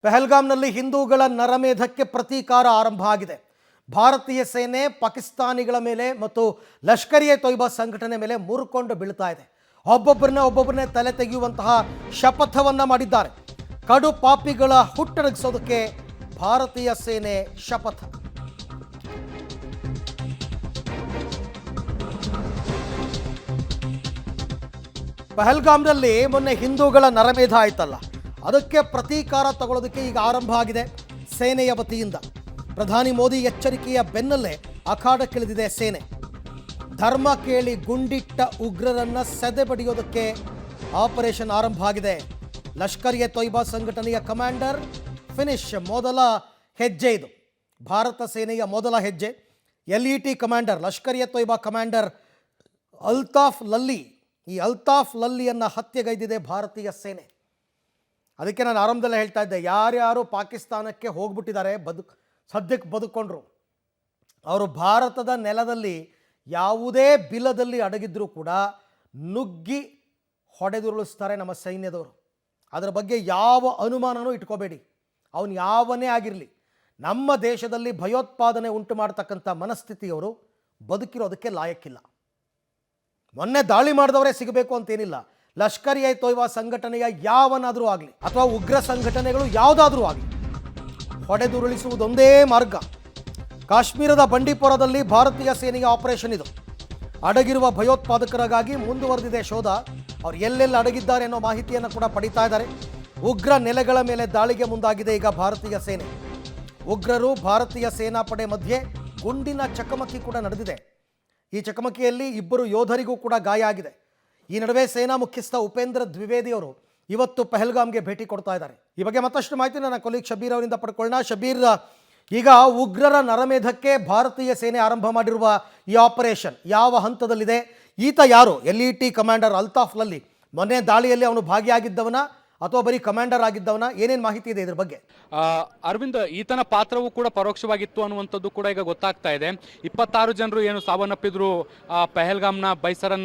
ಪಹಲ್ಗಾಮ್ನಲ್ಲಿ ಹಿಂದೂಗಳ ನರಮೇಧಕ್ಕೆ ಪ್ರತೀಕಾರ ಆರಂಭ ಆಗಿದೆ. ಭಾರತೀಯ ಸೇನೆ ಪಾಕಿಸ್ತಾನಿಗಳ ಮೇಲೆ ಮತ್ತು ಲಷ್ಕರ್ ಎ ತೊಯ್ಬಾ ಸಂಘಟನೆ ಮೇಲೆ ಮುರುಕೊಂಡು ಬೀಳ್ತಾ ಇದೆ. ಒಬ್ಬೊಬ್ಬರನ್ನೇ ತಲೆ ತೆಗೆಯುವಂತಹ ಶಪಥವನ್ನ ಮಾಡಿದ್ದಾರೆ. ಕಡು ಪಾಪಿಗಳ ಹುಟ್ಟಡಗಿಸೋದಕ್ಕೆ ಭಾರತೀಯ ಸೇನೆ ಶಪಥ. ಪಹಲ್ಗಾಮ್ನಲ್ಲಿ ಮೊನ್ನೆ ಹಿಂದೂಗಳ ನರಮೇಧ ಆಯ್ತಲ್ಲ, ಅದಕ್ಕೆ ಪ್ರತೀಕಾರ ತಗೊಳ್ಳೋದಕ್ಕೆ ಈಗ ಆರಂಭ ಆಗಿದೆ ಸೇನೆಯ ವತಿಯಿಂದ. ಪ್ರಧಾನಿ ಮೋದಿ ಎಚ್ಚರಿಕೆಯ ಬೆನ್ನಲ್ಲೇ ಅಖಾಡಕ್ಕಿಳಿದಿದೆ ಸೇನೆ. ಧರ್ಮ ಕೇಳಿ ಗುಂಡಿಟ್ಟ ಉಗ್ರರನ್ನ ಸೆದೆ ಬಡಿಯೋದಕ್ಕೆ ಆಪರೇಷನ್ ಆರಂಭ ಆಗಿದೆ. ಲಷ್ಕರ್ ಎ ತೊಯ್ಬಾ ಸಂಘಟನೆಯ ಕಮಾಂಡರ್ ಫಿನಿಶ್ ಮೊದಲ ಹೆಜ್ಜೆ ಇದು. ಭಾರತ ಸೇನೆಯ ಮೊದಲ ಹೆಜ್ಜೆ. LET commander, Lashkar A Toiba commander Altaf ಲಲ್ಲಿ, ಈ ಅಲ್ತಾಫ್ ಲಲ್ಲಿಯನ್ನು ಹತ್ಯೆಗೈದಿದೆ ಭಾರತೀಯ ಸೇನೆ. ಅದಕ್ಕೆ ನಾನು ಆರಂಭದಲ್ಲೇ ಹೇಳ್ತಾ ಇದ್ದೆ, ಯಾರ್ಯಾರು ಪಾಕಿಸ್ತಾನಕ್ಕೆ ಹೋಗ್ಬಿಟ್ಟಿದ್ದಾರೆ, ಸದ್ಯಕ್ಕೆ ಬದುಕೊಂಡ್ರು, ಅವರು ಭಾರತದ ನೆಲದಲ್ಲಿ ಯಾವುದೇ ಬಿಲದಲ್ಲಿ ಅಡಗಿದ್ರೂ ಕೂಡ ನುಗ್ಗಿ ಹೊಡೆದುರುಳಿಸ್ತಾರೆ ನಮ್ಮ ಸೈನ್ಯದವರು. ಅದರ ಬಗ್ಗೆ ಯಾವ ಅನುಮಾನನೂ ಇಟ್ಕೋಬೇಡಿ. ಅವನು ಯಾವನೇ ಆಗಿರಲಿ, ನಮ್ಮ ದೇಶದಲ್ಲಿ ಭಯೋತ್ಪಾದನೆ ಉಂಟು ಮಾಡ್ತಕ್ಕಂಥ ಮನಸ್ಥಿತಿಯವರು ಬದುಕಿರೋದಕ್ಕೆ ಲಾಯಕ್ಕಿಲ್ಲ. ಮೊನ್ನೆ ದಾಳಿ ಮಾಡಿದವರೇ ಸಿಗಬೇಕು ಅಂತೇನಿಲ್ಲ. ಲಷ್ಕರ್ ಎ ತೊಯ್ಬಾ ಸಂಘಟನೆಯ ಯಾವನಾದರೂ ಆಗಲಿ ಅಥವಾ ಉಗ್ರ ಸಂಘಟನೆಗಳು ಯಾವುದಾದ್ರೂ ಆಗಲಿ, ಹೊಡೆದುರುಳಿಸುವುದೊಂದೇ ಮಾರ್ಗ. ಕಾಶ್ಮೀರದ ಬಂಡೀಪುರದಲ್ಲಿ ಭಾರತೀಯ ಸೇನೆಯ ಆಪರೇಷನ್ ಇದು. ಅಡಗಿರುವ ಭಯೋತ್ಪಾದಕರಿಗಾಗಿ ಮುಂದುವರೆದಿದೆ ಶೋಧ. ಅವರು ಎಲ್ಲೆಲ್ಲಿ ಅಡಗಿದ್ದಾರೆ ಅನ್ನೋ ಮಾಹಿತಿಯನ್ನು ಕೂಡ ಪಡಿತಾ ಇದ್ದಾರೆ. ಉಗ್ರ ನೆಲೆಗಳ ಮೇಲೆ ದಾಳಿಗೆ ಮುಂದಾಗಿದೆ ಈಗ ಭಾರತೀಯ ಸೇನೆ. ಉಗ್ರರು ಭಾರತೀಯ ಸೇನಾಪಡೆ ಮಧ್ಯೆ ಗುಂಡಿನ ಚಕಮಕಿ ಕೂಡ ನಡೆದಿದೆ. ಈ ಚಕಮಕಿಯಲ್ಲಿ ಇಬ್ಬರು ಯೋಧರಿಗೂ ಕೂಡ ಗಾಯ ಆಗಿದೆ. ಈ ನಡುವೆ ಸೇನಾ ಮುಖ್ಯಸ್ಥ ಉಪೇಂದ್ರ ದ್ವಿವೇದಿ ಅವರು ಇವತ್ತು ಪಹಲ್ಗಾಮ್ಗೆ ಭೇಟಿ ಕೊಡ್ತಾ ಇದ್ದಾರೆ. ಈ ಬಗ್ಗೆ ಮತ್ತಷ್ಟು ಮಾಹಿತಿ ನನ್ನ ಕೊಲೀಗ್ ಶಬೀರ್ ಅವರಿಂದ ಪಡ್ಕೊಳ್ಳೋಣ. ಶಬೀರ್, ಈಗ ಉಗ್ರರ ನರಮೇಧಕ್ಕೆ ಭಾರತೀಯ ಸೇನೆ ಆರಂಭ ಮಾಡಿರುವ ಈ ಆಪರೇಷನ್ ಯಾವ ಹಂತದಲ್ಲಿದೆ? ಈತ ಯಾರು? LET ಕಮಾಂಡರ್ ಅಲ್ತಾಫ್ ಲಲ್ಲಿ ಮೊನ್ನೆ ದಾಳಿಯಲ್ಲಿ ಅವನು ಭಾಗಿಯಾಗಿದ್ದವನ ಅಥವಾ ಬರೀ ಕಮಾಂಡರ್ ಆಗಿದ್ದವನ? ಏನೇನು ಮಾಹಿತಿ ಇದೆ ಇದ್ರ ಬಗ್ಗೆ? ಅರವಿಂದ್, ಈತನ ಪಾತ್ರವೂ ಕೂಡ ಪರೋಕ್ಷವಾಗಿತ್ತು ಅನ್ನುವಂಥದ್ದು ಕೂಡ ಈಗ ಗೊತ್ತಾಗ್ತಾ ಇದೆ. 26 ಜನರು ಏನು ಸಾವನ್ನಪ್ಪಿದ್ರು ಪಹಲ್ಗಾಮ್ನ ಬೈಸರನ್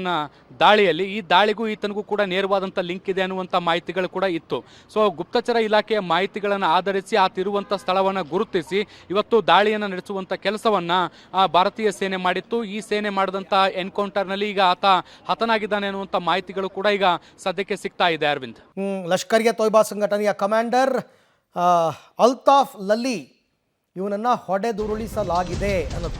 ದಾಳಿಯಲ್ಲಿ. ಈ ದಾಳಿಗೂ ಈತನಿಗೂ ಕೂಡ ನೇರವಾದಂಥ ಲಿಂಕ್ ಇದೆ ಅನ್ನುವಂಥ ಮಾಹಿತಿಗಳು ಕೂಡ ಇತ್ತು. ಸೊ ಗುಪ್ತಚರ ಇಲಾಖೆಯ ಮಾಹಿತಿಗಳನ್ನು ಆಧರಿಸಿ ಆತಿರುವಂಥ ಸ್ಥಳವನ್ನು ಗುರುತಿಸಿ ಇವತ್ತು ದಾಳಿಯನ್ನು ನಡೆಸುವಂಥ ಕೆಲಸವನ್ನು ಭಾರತೀಯ ಸೇನೆ ಮಾಡಿತ್ತು. ಈ ಸೇನೆ ಮಾಡಿದಂಥ ಎನ್ಕೌಂಟರ್ನಲ್ಲಿ ಈಗ ಆತ ಹತನಾಗಿದ್ದಾನೆ ಅನ್ನುವಂಥ ಮಾಹಿತಿಗಳು ಕೂಡ ಈಗ ಸದ್ಯಕ್ಕೆ ಸಿಗ್ತಾ ಇದೆ. ಅರವಿಂದ್, ಲಷ್ಕರ್ ಎ ತೊಯ್ಬಾ ಸಂಘಟನೆಯ ಕಮಾಂಡರ್ ಅಲ್ತಾಫ್ ಲಲ್ಲಿ ಇವನನ್ನು ಹೊಡೆದುರುಳಿಸಲಾಗಿದೆ ಅನ್ನೋದು